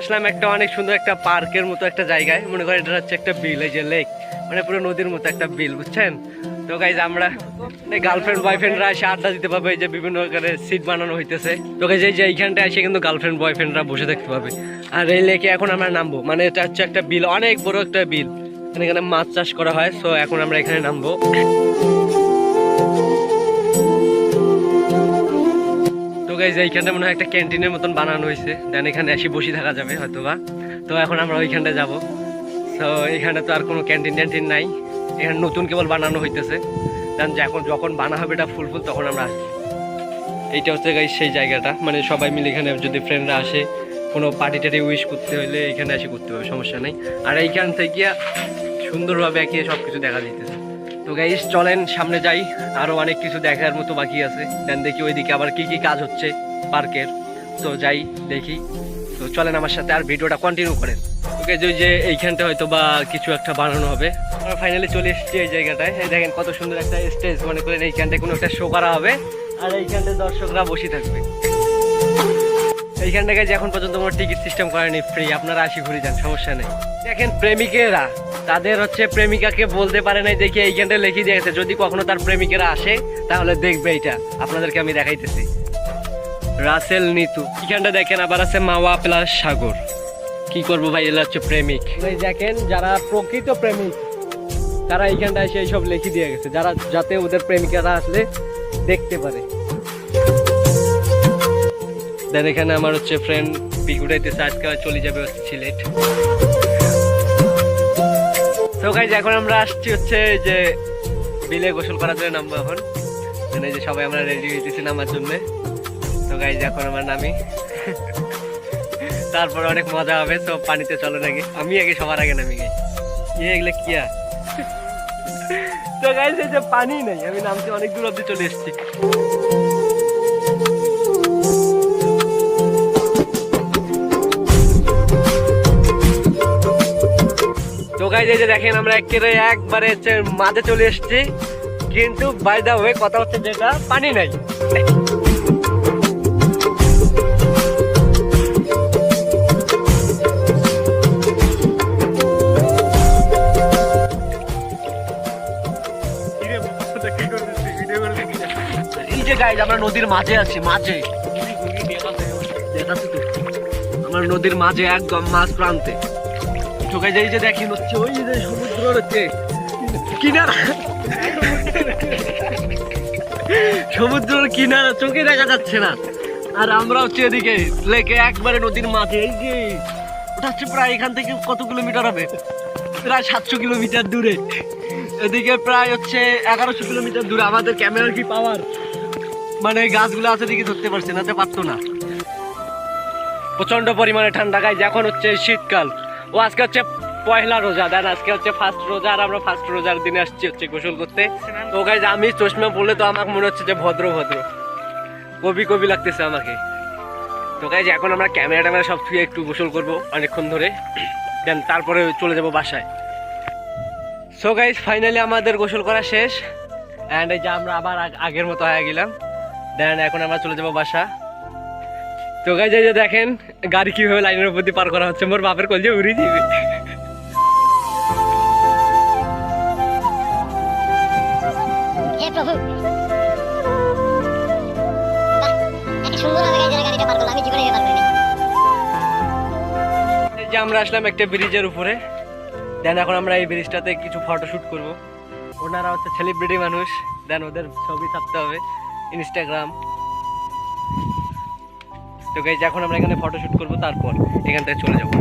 আসলাম একটা অনেক সুন্দর একটা পার্কের মতো একটা জায়গায়, মনে করেন এটা হচ্ছে একটা বিল, এই যে লেক, মানে পুরো নদীর মতো একটা বিল, বুঝছেন? তো গাইজ আমরা গার্লফ্রেন্ড বয়ফ্রেন্ডরা এসে আড্ডা দিতে পাবে, এই যে বিভিন্ন সিট বানানো হইতেছে। তো গাইজ এই যে এইখানটা এসে কিন্তু গার্লফ্রেন্ড বয়ফ্রেন্ডরা বসে থাকতে পাবে। আর এই লেকে এখন আমরা নামবো, মানে এটা হচ্ছে একটা বিল, অনেক বড় একটা বিল, এখানে মাছ চাষ করা হয়। সো এখন আমরা এখানে নামবো। তো গাইজ এইখানটা মনে হয় একটা ক্যান্টিনের মতন বানানো হয়েছে, দেন এখানে এসে বসে থাকা যাবে হয়তোবা। তো এখন আমরা ওইখানটা যাব। তো এখানে তো আর কোনো ক্যান্টিন ট্যান্টিন নাই, এখানে নতুন কেবল বানানো হইতেছে। দেন যখন বানা হবে এটা ফুল তখন আমরা আসবো। এইটা হচ্ছে গাইজ সেই জায়গাটা, মানে সবাই মিলে এখানে যদি ফ্রেন্ডরা আসে কোনো পার্টি টার্টি উইশ করতে হলে এখানে এসে করতে হবে, সমস্যা নেই। আর এইখান থেকে সুন্দরভাবে একে সব কিছু দেখা যেতেছে। তো গাইজ চলেন সামনে যাই, আরও অনেক কিছু দেখার মতো বাকি আছে। দেন দেখি ওইদিকে আবার কি কি কাজ হচ্ছে পার্কের। তো যাই দেখি। তো চলেন আমার সাথে আর ভিডিওটা কন্টিনিউ করেন। ওকে, যে এইখানটা হয়তো বা কিছু একটা বানানো হবে। আমরা ফাইনালি চলে এসেছি এই জায়গাটায়। এই দেখেন কত সুন্দর একটা স্টেজ, মনে করেন এইখানটায় কোনো একটা শো করা হবে আর এইখানটায় দর্শকরা বসে থাকবে। এইখান থেকে যে এখন পর্যন্ত কোনো টিকিট সিস্টেম করেনি, ফ্রি, আপনারা আসি ঘুরে যান, সমস্যা নেই। দেখেন প্রেমিকেরা তাদের হচ্ছে প্রেমিকাকে বলতে পারে নাই দেখে এইখানটা লিখে দিয়েছে, যদি কখনো তার প্রেমিকেরা আসে তাহলে দেখবে। এইটা আপনাদেরকে আমি দেখাইতেছি, রাসেল নিতু। এখানটা দেখেন আবার আছে মাওয়া প্লাস সাগর। কি করবো ভাই, এগুলো হচ্ছে প্রেমিক। দেখেন যারা প্রকৃত প্রেমিক তারা এইখানটা এসে এইসব লিখে দিয়ে গেছে, যারা যাতে ওদের প্রেমিকারা আসলে দেখতে পারে। দেন এখানে আমার হচ্ছে ফ্রেন্ড পিক উঠাইতেছে, আজকে চলে যাবে হচ্ছে সিলেট। তো গাইজ এখন আমরা আসছি হচ্ছে যে বিলে গোসল করার জন্য নামবো এখন। এই যে সবাই আমরা রেডি হইতেছি নামার জন্য। তো গাইজ এখন আমরা নামি, তারপর অনেক মজা হবে। তো পানিতে চলো নাকি, আমি আগে সবার আগে নামি গাই। এগুলো কি আর তো গাইজ এই যে পানি নেই, আমি নামতে অনেক দূর অব্দি চলে এসেছি। তো গাইজ এই যে দেখেন আমরা একবারে মাঝে চলে এসেছি, কিন্তু বাই দা ওয়ে কথা হচ্ছে যেটা পানি নাই। এই যে গাইজ আমরা নদীর মাঝে আছি, মাঝে আমরা নদীর মাঝে একদম মাঝ প্রান্তে। চোখে যে দেখেন হচ্ছে ওই যে সমুদ্র হচ্ছে কিনারা, সমুদ্রের কিনারা চোখে দেখা যাচ্ছে না। আর আমরা হচ্ছে এদিকে লেকে একবারে নদীর মাঝে। এই যে ওটা হচ্ছে প্রায় এখান থেকে কত কিলোমিটার হবে, প্রায় 700 কিলোমিটার দূরে। এদিকে প্রায় হচ্ছে 1100 কিলোমিটার দূরে। আমাদের ক্যামেরার কি পাওয়ার, মানে গাছগুলো আছে দিকে ধরতে পারছে না, পারতো না। প্রচন্ড পরিমাণে ঠান্ডা গাইজ, এখন হচ্ছে শীতকাল। ও আজকে হচ্ছে পয়লা রোজা, দেন আজকে হচ্ছে ফার্স্ট রোজা, আর আমরা ফার্স্ট রোজার দিনে আসছি হচ্ছে গোসল করতে। তো গাইজ আমি চশমা পড়লে তো আমাকে মনে হচ্ছে যে ভদ্র কবি লাগতেছে আমাকে। তো গাইজ এখন আমরা ক্যামেরা সব ছুঁয়ে একটু গোসল করবো অনেকক্ষণ ধরে, দেন তারপরে চলে যাবো বাসায়। সো গাইজ ফাইনালি আমাদের গোসল করা শেষ, অ্যান্ড এই যে আমরা আবার আগের মতো হয়ে গেলাম। দেন এখন আমরা চলে যাবো বাসা। তো গাইজ এই যে দেখেন গাড়ি কিভাবে লাইনের উপর দিয়ে পার করা হচ্ছে, মোর বাপের কলজে উড়ে যাবে। আমরা আসলাম একটা ব্রিজের উপরে, দেন এখন আমরা এই ব্রিজটাতে কিছু ফটোশুট করব। ওনারা হচ্ছে সেলিব্রিটি মানুষ, দেন ওদের ছবি ছাপতে হবে ইনস্টাগ্রাম। তো গাইজ এখন আমরা এখানে ফটোশুট করব, তারপর এখান থেকে চলে যাবো।